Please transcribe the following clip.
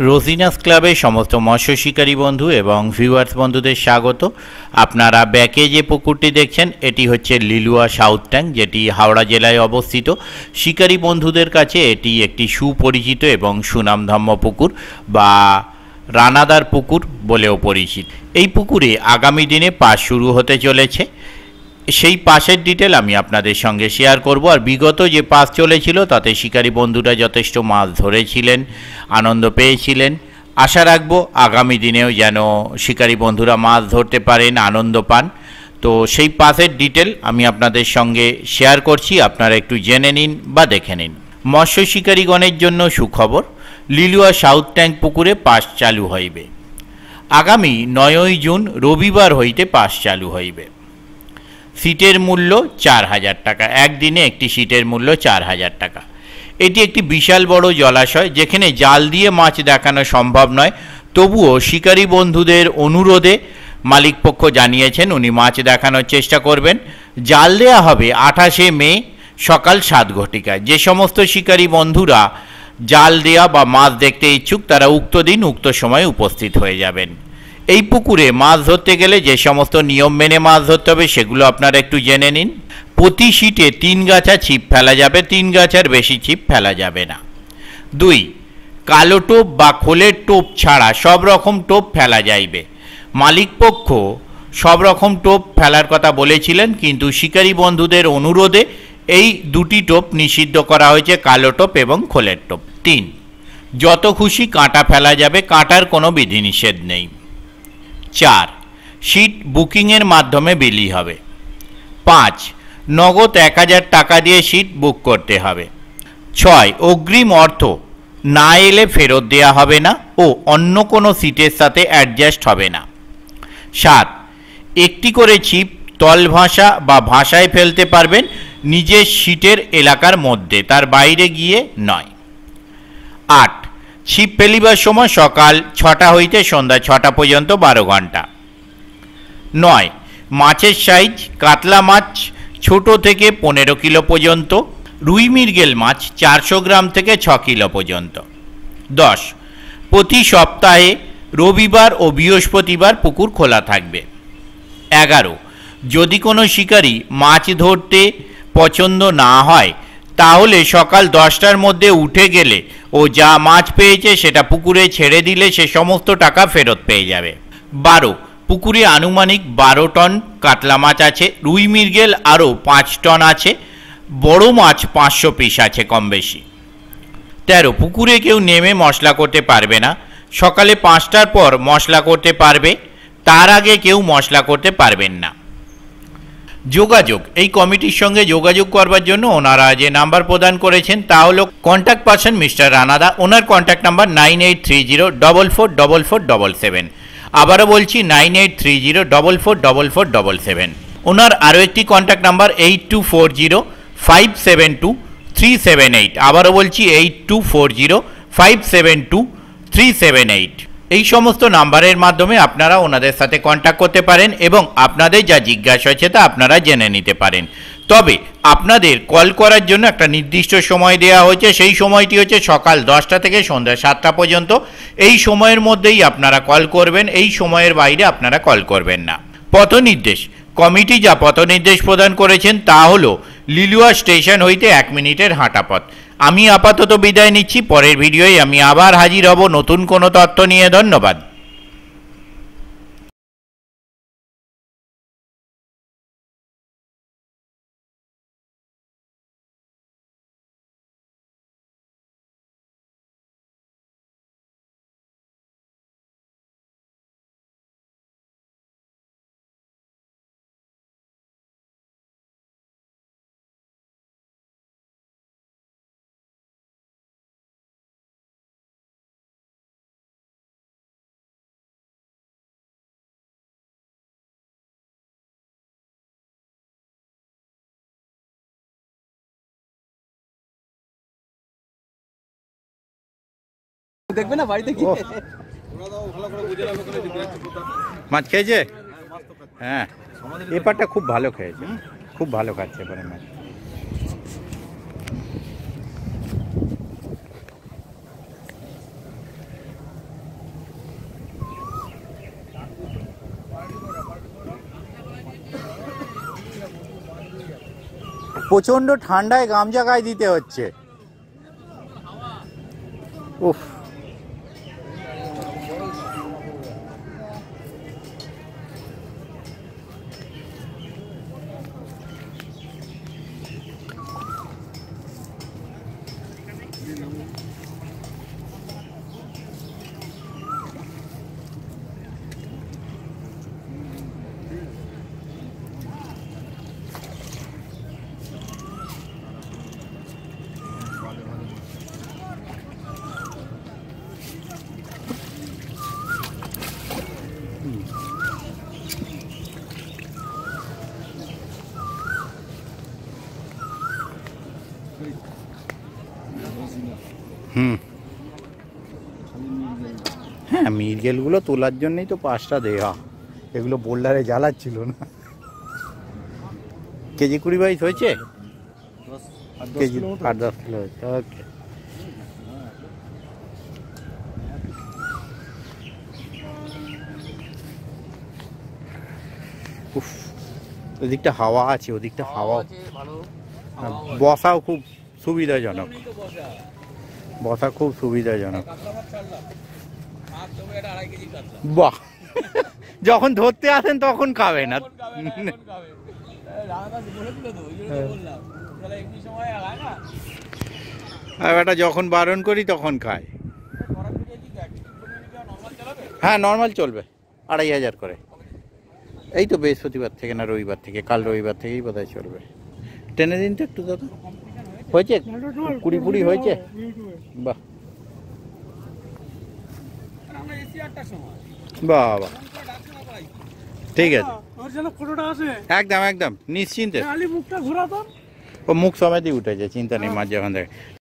রোজিনাস ক্লাবের সমস্ত মৎস্য শিকারী বন্ধু এবং ভিউয়ার্স বন্ধুদের স্বাগত। আপনারা ব্যাকে যে পুকুরটি দেখছেন এটি হচ্ছে লিলুয়া সাউথ ট্যাঙ্ক, যেটি হাওড়া জেলায় অবস্থিত। শিকারী বন্ধুদের কাছে এটি একটি সুপরিচিত এবং সুনামধন্য পুকুর বা রানাদার পুকুর বলেও পরিচিত। এই পুকুরে আগামী দিনে পাস শুরু হতে চলেছে, সেই পাসের ডিটেল আমি আপনাদের সঙ্গে শেয়ার করব। আর বিগত যে পাস চলেছিল তাতে শিকারী বন্ধুরা যথেষ্ট মাছ ধরেছিলেন, আনন্দ পেয়েছিলেন। আশা রাখবো আগামী দিনেও যেন শিকারী বন্ধুরা মাছ ধরতে পারেন, আনন্দ পান। তো সেই পাসের ডিটেল আমি আপনাদের সঙ্গে শেয়ার করছি, আপনারা একটু জেনে নিন বা দেখে নিন। মৎস্য শিকারীগণের জন্য সুখবর, লিলুয়া সাউথ ট্যাঙ্ক পুকুরে পাস চালু হইবে। আগামী 9 জুন রবিবার হইতে পাস চালু হইবে। সিটের মূল্য 4000 টাকা, একদিনে একটি সিটের মূল্য 4000 টাকা। এটি একটি বিশাল বড় জলাশয়, যেখানে জাল দিয়ে মাছ দেখানো সম্ভব নয়, তবুও শিকারী বন্ধুদের অনুরোধে মালিকপক্ষ জানিয়েছেন উনি মাছ দেখানোর চেষ্টা করবেন। জাল দেওয়া হবে 28শে মে সকাল 7 ঘটিকায়। যে সমস্ত শিকারী বন্ধুরা জাল দেওয়া বা মাছ দেখতে ইচ্ছুক তারা উক্ত দিন উক্ত সময়ে উপস্থিত হয়ে যাবেন। এই পুকুরে মাছ ধরতে গেলে যে সমস্ত নিয়ম মেনে মাছ ধরতে হবে সেগুলো আপনারা একটু জেনে নিন। প্রতি সিটে 3 গাছা ছিপ ফেলা যাবে, 3 গাছার বেশি ছিপ ফেলা যাবে না। 2, কালো টোপ বা খোলের টোপ ছাড়া সব রকম টোপ ফেলা যাইবে। মালিকপক্ষ সব রকম টোপ ফেলার কথা বলেছিলেন, কিন্তু শিকারী বন্ধুদের অনুরোধে এই 2টি টোপ নিষিদ্ধ করা হয়েছে, কালো টোপ এবং খোলের টোপ। 3, যত খুশি কাঁটা ফেলা যাবে, কাঁটার কোনো বিধিনিষেধ নেই। 4, সিট বুকিংয়ের মাধ্যমে বিলি হবে। 5, নগদ 1000 টাকা দিয়ে সিট বুক করতে হবে। 6, অগ্রিম অর্থ না এলে ফেরত দেওয়া হবে না ও অন্য কোনো সিটের সাথে অ্যাডজাস্ট হবে না। 7, একটি করে ছিপ তল ভাষা বা ভাষায় ফেলতে পারবেন নিজের সিটের এলাকার মধ্যে, তার বাইরে গিয়ে নয়। 8, ছিপ ফেলিবার সময় সকাল 6টা হইতে সন্ধ্যা 6টা পর্যন্ত 12 ঘন্টা। 9, মাছের সাইজ কাতলা মাছ ছোট থেকে 15 কিলো পর্যন্ত, রুই মৃগেল মাছ 400 গ্রাম থেকে 6 কিলো পর্যন্ত। 10, প্রতি সপ্তাহে রবিবার ও বৃহস্পতিবার পুকুর খোলা থাকবে। 11, যদি কোনো শিকারী মাছ ধরতে পছন্দ না হয় তাহলে সকাল 10টার মধ্যে উঠে গেলে ও যা মাছ পেয়েছে সেটা পুকুরে ছেড়ে দিলে সে সমস্ত টাকা ফেরত পেয়ে যাবে। 12, পুকুরে আনুমানিক 12 টন কাতলা মাছ আছে, রুই মৃগেল আরও 5 টন আছে, বড় মাছ 500 পিস আছে কম বেশি। 13, পুকুরে কেউ নেমে মশলা করতে পারবে না, সকালে 5টার পর মশলা করতে পারবে, তার আগে কেউ মশলা করতে পারবেন না। যোগাযোগ, এই কমিটির সঙ্গে যোগাযোগ করবার জন্য ওনারা যে নাম্বার প্রদান করেছেন তা হলো কন্ট্যাক্ট পারসন মিস্টার রানাদা। ওনার কন্ট্যাক্ট নাম্বার 9830444477। আবারও বলছি 9830444477। ওনার আরও একটি কন্ট্যাক্ট নাম্বার 8240572378। আবারও বলছি 8240572378। এই সমস্ত নাম্বারের মাধ্যমে আপনারা ওনাদের সাথে কন্ট্যাক্ট করতে পারেন এবং আপনাদের যা জিজ্ঞাসা হচ্ছে তা আপনারা জেনে নিতে পারেন। তবে আপনাদের কল করার জন্য একটা নির্দিষ্ট সময় দেওয়া হয়েছে, সেই সময়টি হচ্ছে সকাল 10টা থেকে সন্ধ্যা 7টা পর্যন্ত। এই সময়ের মধ্যেই আপনারা কল করবেন, এই সময়ের বাইরে আপনারা কল করবেন না। পথনির্দেশ, কমিটি যা পথনির্দেশ প্রদান করেছেন তা হলো লিলুয়া স্টেশন হইতে 1 মিনিটের হাঁটা পথ। আমি আপাতত বিদায় নিচ্ছি, পরের ভিডিওয় আমি আবার হাজির হব নতুন কোনো তথ্য নিয়ে। ধন্যবাদ। দেখবে না বাড়িতে কি মাছ খেয়েছে? হ্যাঁ, এপারটা খুব ভালো খেয়েছে, খুব ভালো খাচ্ছে এবারে মাছ। প্রচন্ড ঠান্ডায় গামছা গায়ে দিতে হচ্ছে। উফ, হ্যাঁ, মিরগেলগুলো তোলার জন্যই তো 5টা দেওয়া, এগুলো বোল্ডারে জ্বালাচ্ছিল না। কেজি 20-22 হয়েছে, কেজি 8-10 কিলো হয়েছে। ওকে, উফ, ওদিকটা হাওয়া আছে, ওদিকটা হাওয়া, বসাও খুব সুবিধাজনক, বসা খুব সুবিধাজনক। বাহ, যখন ধরতে আসেন তখন খাবে না, আর এটা যখন বারণ করি তখন খায়। হ্যাঁ, নর্মাল চলবে, 2500 করে। এই তো বৃহস্পতিবার থেকে না রবিবার থেকে, কাল রবিবার থেকেই বোধহয় চলবে। টেনে দিন তো একটু দাদা, হয়েছে 20 হয়েছে? বাহ বাহ বাহ, ঠিক আছে, একদম একদম নিশ্চিন্তে। ও মুখ সমেতই উঠেছে, চিন্তা নেই, মাঝে ওখান থেকে।